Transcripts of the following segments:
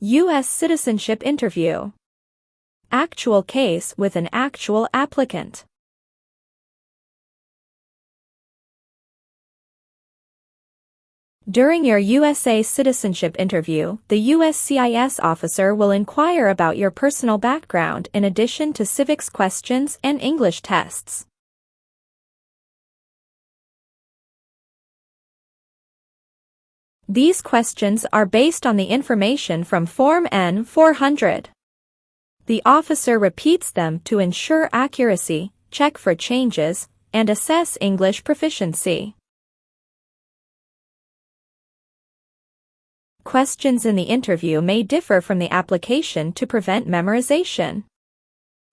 US Citizenship Interview. Actual case with an actual applicant. During your USA citizenship interview, the USCIS officer will inquire about your personal background in addition to civics questions and English tests. These questions are based on the information from Form N-400. The officer repeats them to ensure accuracy, check for changes, and assess English proficiency. Questions in the interview may differ from the application to prevent memorization.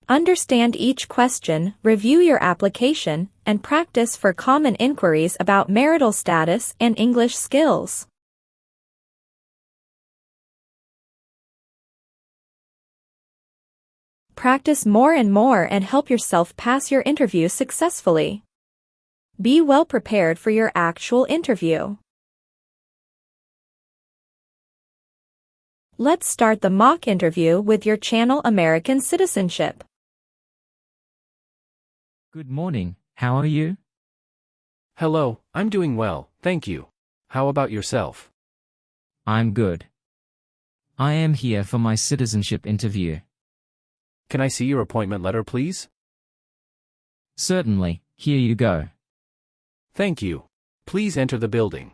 Understand each question, review your application, and practice for common inquiries about marital status and English skills. Practice more and more and help yourself pass your interview successfully. Be well prepared for your actual interview. Let's start the mock interview with your channel American Citizenship. Good morning, how are you? Hello, I'm doing well, thank you. How about yourself? I'm good. I am here for my citizenship interview. Can I see your appointment letter, please? Certainly, here you go. Thank you. Please enter the building.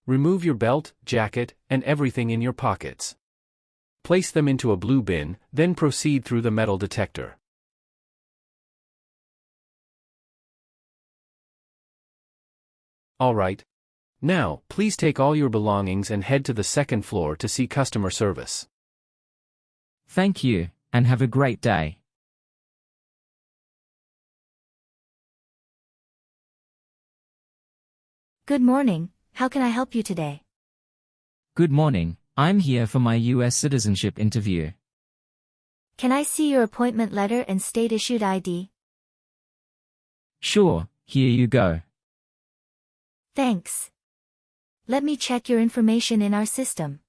Remove your belt, jacket, and everything in your pockets. Place them into a blue bin, then proceed through the metal detector. All right. Now, please take all your belongings and head to the second floor to see customer service. Thank you, and have a great day. Good morning, how can I help you today? Good morning, I'm here for my US citizenship interview. Can I see your appointment letter and state-issued ID? Sure, here you go. Thanks. Let me check your information in our system.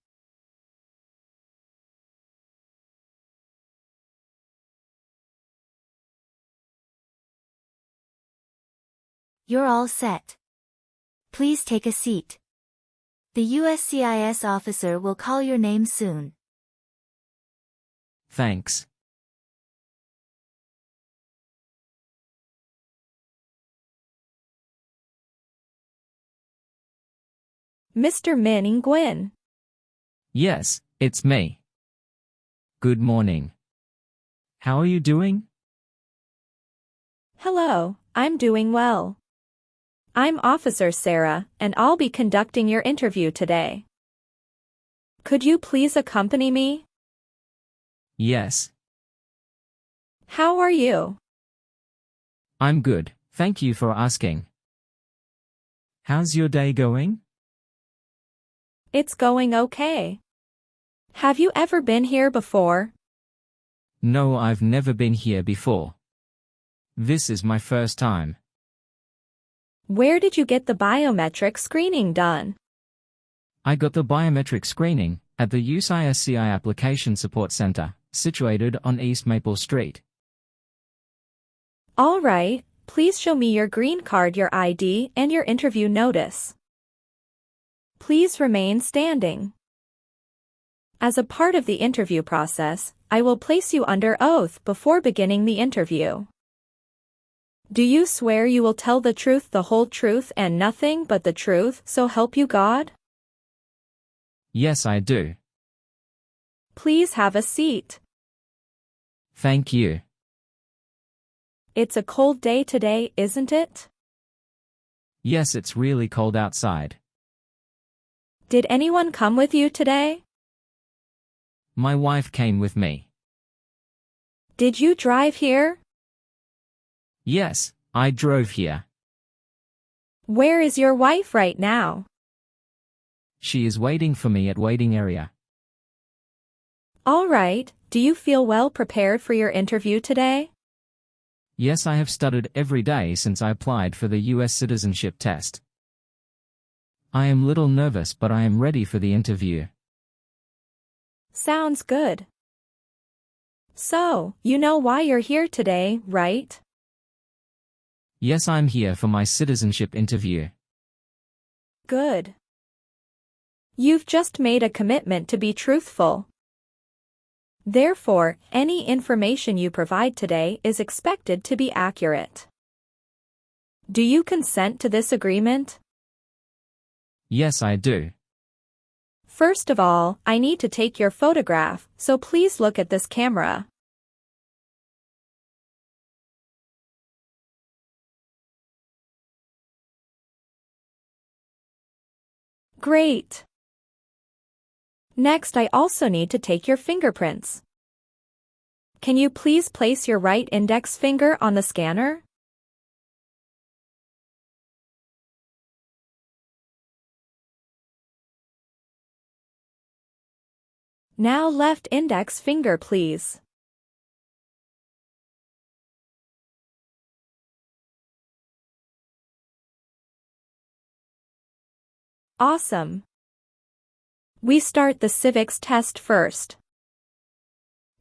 You're all set. Please take a seat. The USCIS officer will call your name soon. Thanks. Mr. Min Nguyen. Yes, it's me. Good morning. How are you doing? Hello, I'm doing well. I'm Officer Sarah, and I'll be conducting your interview today. Could you please accompany me? Yes. How are you? I'm good, thank you for asking. How's your day going? It's going okay. Have you ever been here before? No, I've never been here before. This is my first time. Where did you get the biometric screening done? I got the biometric screening at the USCIS Application Support Center, situated on East Maple Street. All right, please show me your green card, your ID, and your interview notice. Please remain standing. As a part of the interview process, I will place you under oath before beginning the interview. Do you swear you will tell the truth, the whole truth, and nothing but the truth, so help you God? Yes, I do. Please have a seat. Thank you. It's a cold day today, isn't it? Yes, it's really cold outside. Did anyone come with you today? My wife came with me. Did you drive here? Yes, I drove here. Where is your wife right now? She is waiting for me at waiting area. All right, do you feel well prepared for your interview today? Yes, I have studied every day since I applied for the US citizenship test. I am little nervous, but I am ready for the interview. Sounds good. So, you know why you're here today, right? Yes, I'm here for my citizenship interview. Good. You've just made a commitment to be truthful. Therefore, any information you provide today is expected to be accurate. Do you consent to this agreement? Yes, I do. First of all, I need to take your photograph, so please look at this camera. Great. Next, I also need to take your fingerprints. Can you please place your right index finger on the scanner? Now left index finger, please. Awesome. We start the civics test first.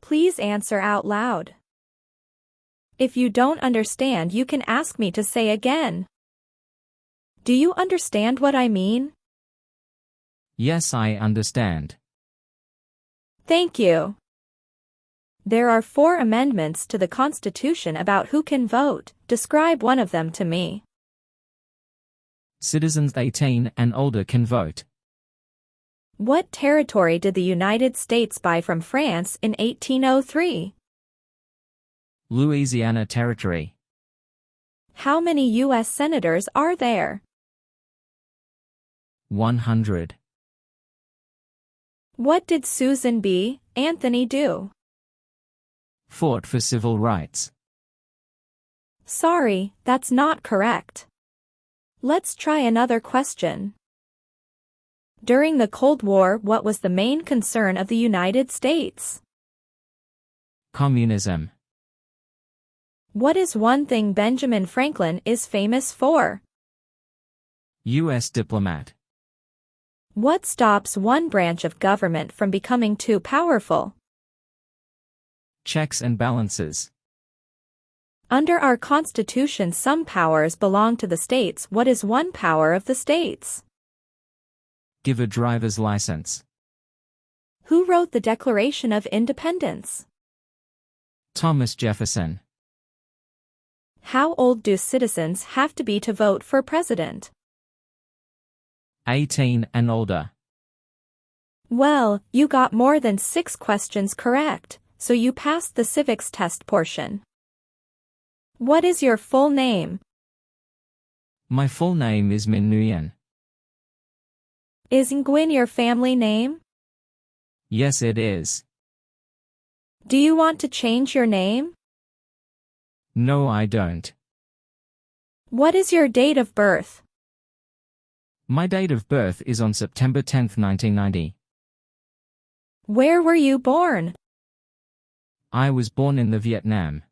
Please answer out loud. If you don't understand, you can ask me to say again. Do you understand what I mean? Yes, I understand. Thank you. There are 4 amendments to the Constitution about who can vote. Describe one of them to me. Citizens 18 and older can vote. What territory did the United States buy from France in 1803? Louisiana Territory. How many U.S. senators are there? 100. What did Susan B. Anthony do? Fought for civil rights. Sorry, that's not correct. Let's try another question. During the Cold War, what was the main concern of the United States? Communism. What is one thing Benjamin Franklin is famous for? U.S. diplomat. What stops one branch of government from becoming too powerful? Checks and balances. Under our Constitution, some powers belong to the states. What is one power of the states? Give a driver's license. Who wrote the Declaration of Independence? Thomas Jefferson. How old do citizens have to be to vote for president? 18 and older. Well, you got more than 6 questions correct, so you passed the civics test portion. What is your full name? My full name is Min Nguyen. Is Nguyen your family name? Yes, it is. Do you want to change your name? No, I don't. What is your date of birth? My date of birth is on September 10, 1990. Where were you born? I was born in the Vietnam.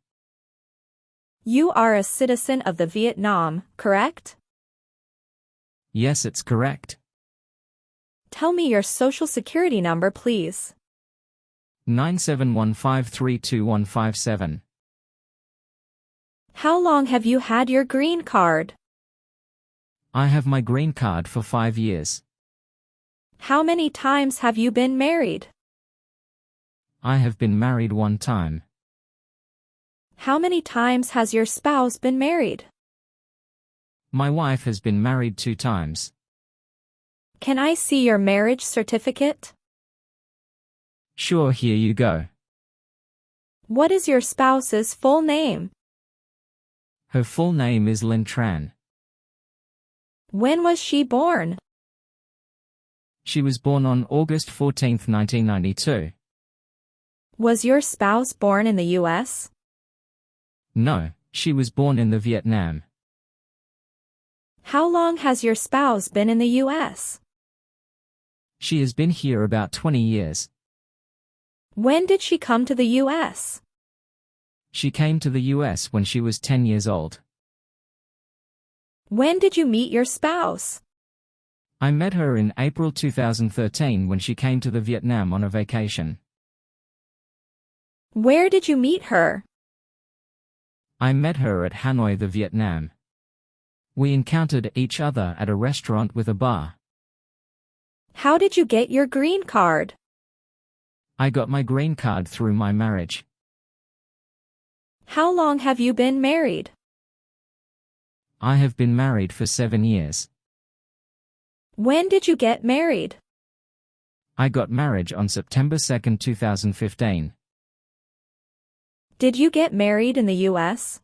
You are a citizen of the Vietnam, correct? Yes, it's correct. Tell me your social security number, please. 971532157. How long have you had your green card? I have my green card for 5 years. How many times have you been married? I have been married 1 time. How many times has your spouse been married? My wife has been married 2 times. Can I see your marriage certificate? Sure, here you go. What is your spouse's full name? Her full name is Lynn Tran. When was she born? She was born on August 14, 1992. Was your spouse born in the U.S.? No, she was born in the Vietnam. How long has your spouse been in the U.S.? She has been here about 20 years. When did she come to the U.S.? She came to the U.S. when she was 10 years old. When did you meet your spouse? I met her in April 2013 when she came to the Vietnam on a vacation. Where did you meet her? I met her at Hanoi, the Vietnam. We encountered each other at a restaurant with a bar. How did you get your green card? I got my green card through my marriage. How long have you been married? I have been married for 7 years. When did you get married? I got married on September 2, 2015. Did you get married in the US?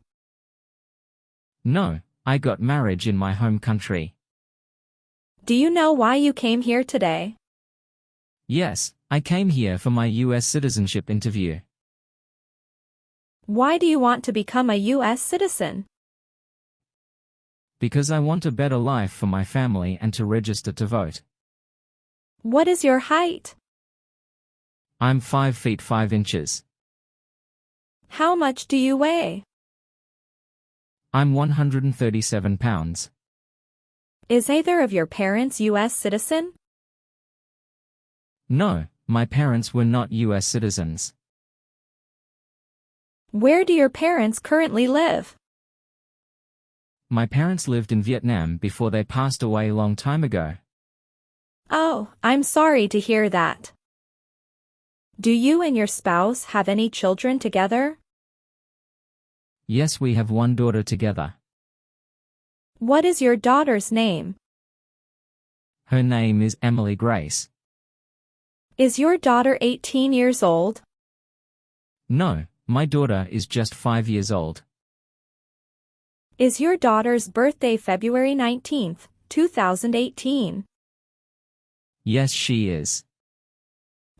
No, I got married in my home country. Do you know why you came here today? Yes, I came here for my US citizenship interview. Why do you want to become a US citizen? Because I want a better life for my family and to register to vote. What is your height? I'm 5 feet 5 inches. How much do you weigh? I'm 137 pounds. Is either of your parents US citizen? No, my parents were not US citizens. Where do your parents currently live? My parents lived in Vietnam before they passed away a long time ago. Oh, I'm sorry to hear that. Do you and your spouse have any children together? Yes, we have one daughter together. What is your daughter's name? Her name is Emily Grace. Is your daughter 18 years old? No, my daughter is just 5 years old. Is your daughter's birthday February 19th, 2018? Yes, she is.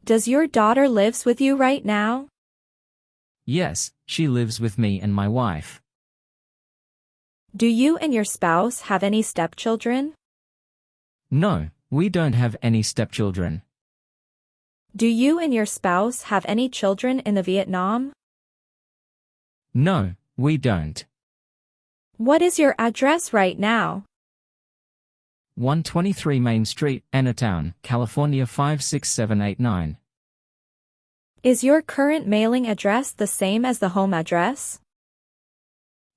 Does your daughter lives with you right now? Yes, she lives with me and my wife. Do you and your spouse have any stepchildren? No, we don't have any stepchildren. Do you and your spouse have any children in the Vietnam? No, we don't. What is your address right now? 123 Main Street, Entertown, California 56789. Is your current mailing address the same as the home address?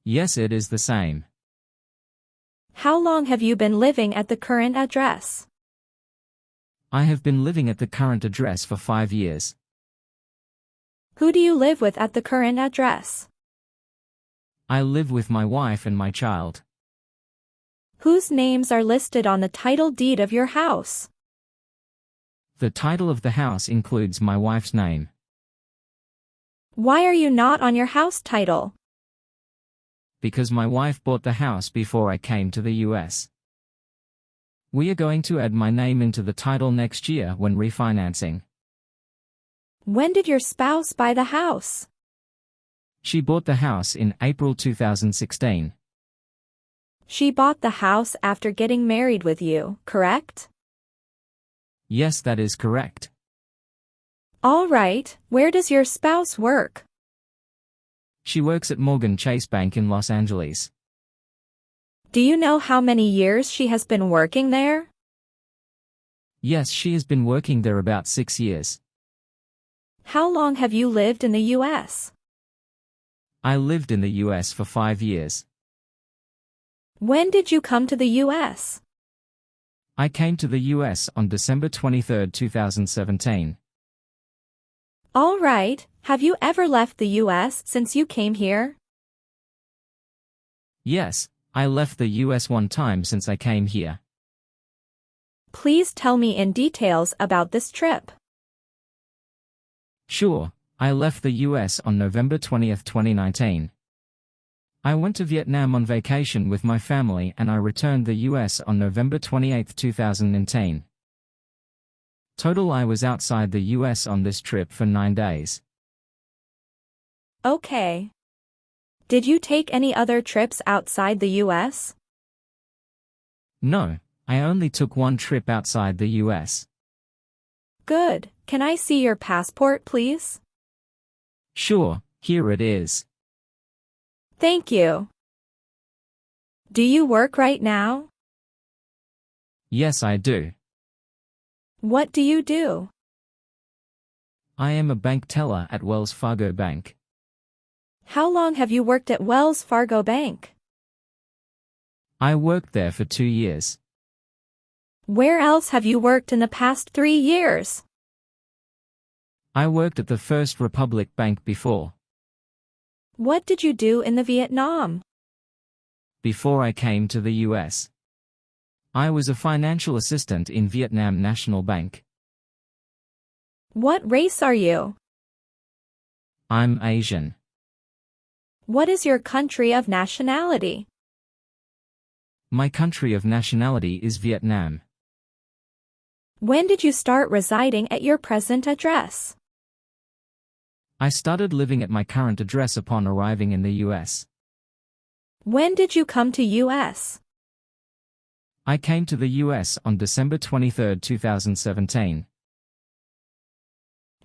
Yes, it is the same. How long have you been living at the current address? I have been living at the current address for 5 years. Who do you live with at the current address? I live with my wife and my child. Whose names are listed on the title deed of your house? The title of the house includes my wife's name. Why are you not on your house title? Because my wife bought the house before I came to the US. We are going to add my name into the title next year when refinancing. When did your spouse buy the house? She bought the house in April 2016. She bought the house after getting married with you, correct? Yes, that is correct. All right, where does your spouse work? She works at Morgan Chase Bank in Los Angeles. Do you know how many years she has been working there? Yes, she has been working there about 6 years. How long have you lived in the US? I lived in the US for 5 years. When did you come to the US? I came to the US on December 23, 2017. All right, have you ever left the US since you came here? Yes, I left the US one time since I came here. Please tell me in details about this trip. Sure, I left the US on November 20, 2019. I went to Vietnam on vacation with my family and I returned the US on November 28, 2010. Total, I was outside the US on this trip for 9 days. Okay. Did you take any other trips outside the US? No, I only took one trip outside the US. Good. Can I see your passport, please? Sure, here it is. Thank you. Do you work right now? Yes, I do. What do you do? I am a bank teller at Wells Fargo Bank. How long have you worked at Wells Fargo Bank? I worked there for 2 years. Where else have you worked in the past 3 years? I worked at the First Republic Bank before. What did you do in the Vietnam? Before I came to the US, I was a financial assistant in Vietnam National Bank. What race are you? I'm Asian. What is your country of nationality? My country of nationality is Vietnam. When did you start residing at your present address? I started living at my current address upon arriving in the US. When did you come to US? I came to the US on December 23, 2017.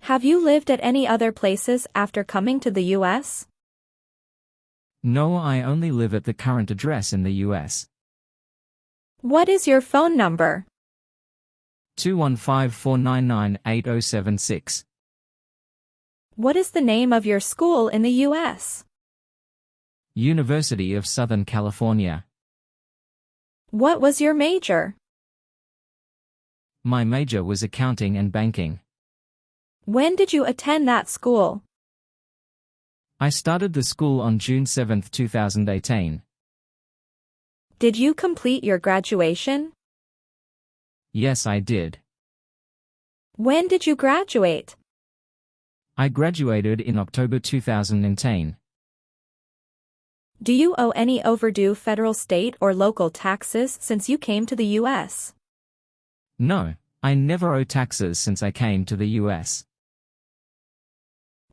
Have you lived at any other places after coming to the US? No, I only live at the current address in the US. What is your phone number? 215-499-8076. What is the name of your school in the US? University of Southern California. What was your major? My major was accounting and banking. When did you attend that school? I started the school on June 7, 2018. Did you complete your graduation? Yes, I did. When did you graduate? I graduated in October 2010. Do you owe any overdue federal, state, or local taxes since you came to the US? No, I never owe taxes since I came to the US.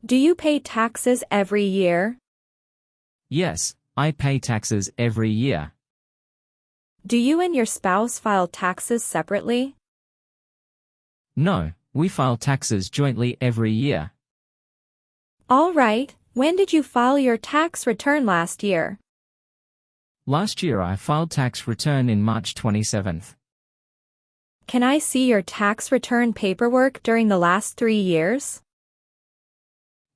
Do you pay taxes every year? Yes, I pay taxes every year. Do you and your spouse file taxes separately? No, we file taxes jointly every year. All right, when did you file your tax return last year? Last year I filed tax return in March 27th. Can I see your tax return paperwork during the last 3 years?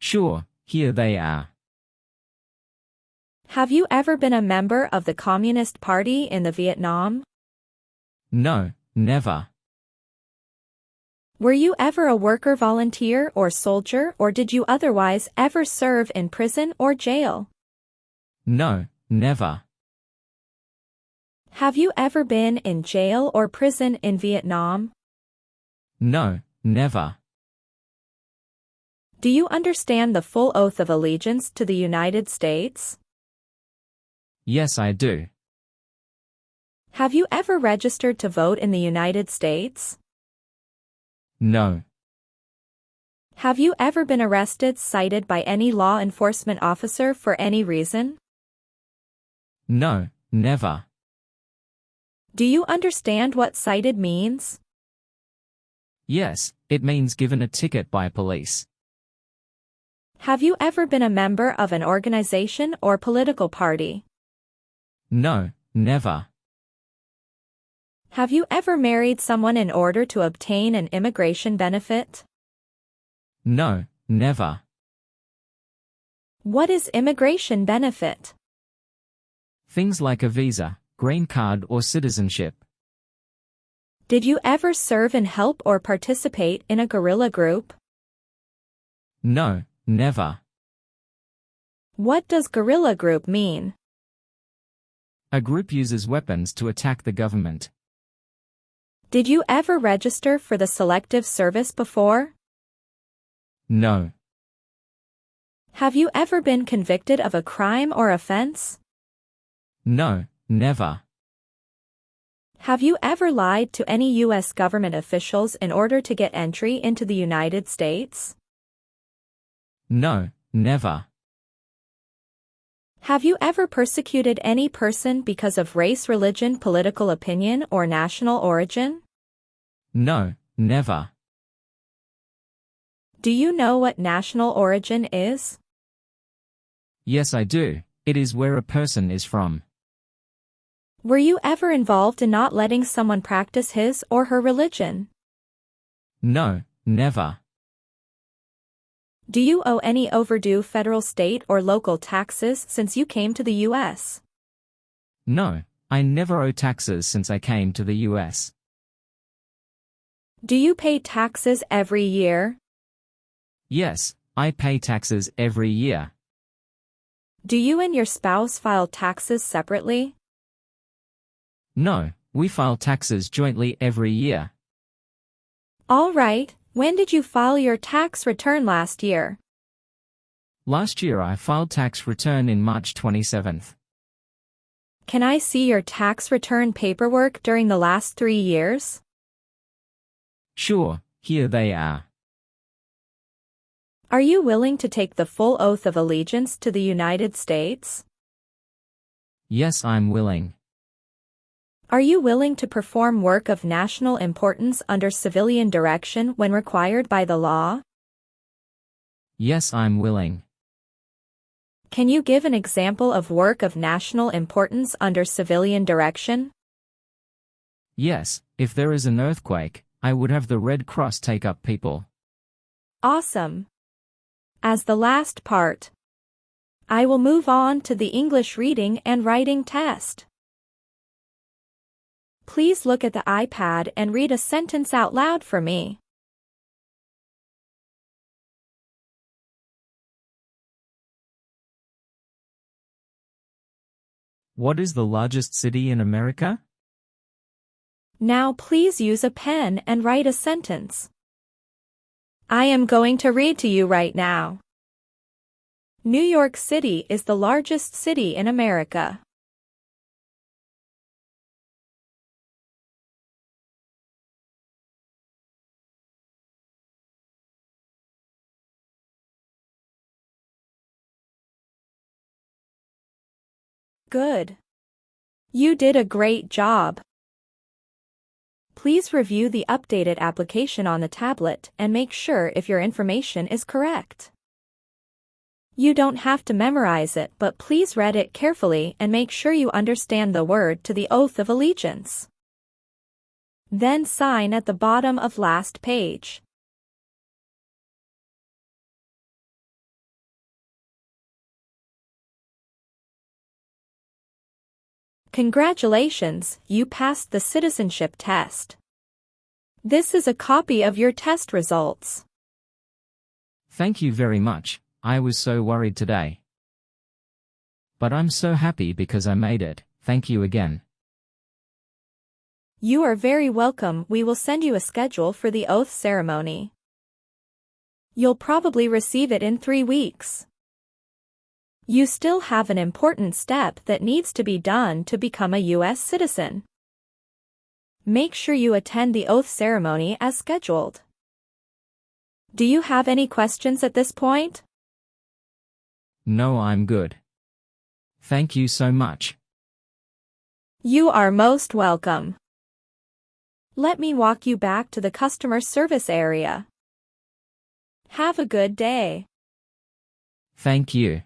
Sure, here they are. Have you ever been a member of the Communist Party in the Vietnam? No, never. Were you ever a worker, volunteer, or soldier, or did you otherwise ever serve in prison or jail? No, never. Have you ever been in jail or prison in Vietnam? No, never. Do you understand the full oath of allegiance to the United States? Yes, I do. Have you ever registered to vote in the United States? No. Have you ever been arrested, cited by any law enforcement officer for any reason? No, never. Do you understand what cited means? Yes, it means given a ticket by police. Have you ever been a member of an organization or political party? No, never. Have you ever married someone in order to obtain an immigration benefit? No, never. What is immigration benefit? Things like a visa, green card, or citizenship. Did you ever serve in, help, or participate in a guerrilla group? No, never. What does guerrilla group mean? A group uses weapons to attack the government. Did you ever register for the Selective Service before? No. Have you ever been convicted of a crime or offense? No, never. Have you ever lied to any U.S. government officials in order to get entry into the United States? No, never. Have you ever persecuted any person because of race, religion, political opinion, or national origin? No, never. Do you know what national origin is? Yes, I do. It is where a person is from. Were you ever involved in not letting someone practice his or her religion? No, never. Do you owe any overdue federal, state, or local taxes since you came to the U.S.? No, I never owe taxes since I came to the US. Do you pay taxes every year? Yes, I pay taxes every year. Do you and your spouse file taxes separately? No, we file taxes jointly every year. All right, when did you file your tax return last year? Last year I filed tax return in March 27th. Can I see your tax return paperwork during the last 3 years? Sure, here they are. Are you willing to take the full oath of allegiance to the United States? Yes, I'm willing. Are you willing to perform work of national importance under civilian direction when required by the law? Yes, I'm willing. Can you give an example of work of national importance under civilian direction? Yes, if there is an earthquake, I would have the Red Cross take up people. Awesome. As the last part, I will move on to the English reading and writing test. Please look at the iPad and read a sentence out loud for me. What is the largest city in America? Now please use a pen and write a sentence. I am going to read to you right now. New York City is the largest city in America. Good. You did a great job. Please review the updated application on the tablet and make sure if your information is correct. You don't have to memorize it, but please read it carefully and make sure you understand the word to the oath of allegiance. Then sign at the bottom of last page. Congratulations, you passed the citizenship test. This is a copy of your test results. Thank you very much. I was so worried today. But I'm so happy because I made it. Thank you again. You are very welcome. We will send you a schedule for the oath ceremony. You'll probably receive it in 3 weeks. You still have an important step that needs to be done to become a U.S. citizen. Make sure you attend the oath ceremony as scheduled. Do you have any questions at this point? No, I'm good. Thank you so much. You are most welcome. Let me walk you back to the customer service area. Have a good day. Thank you.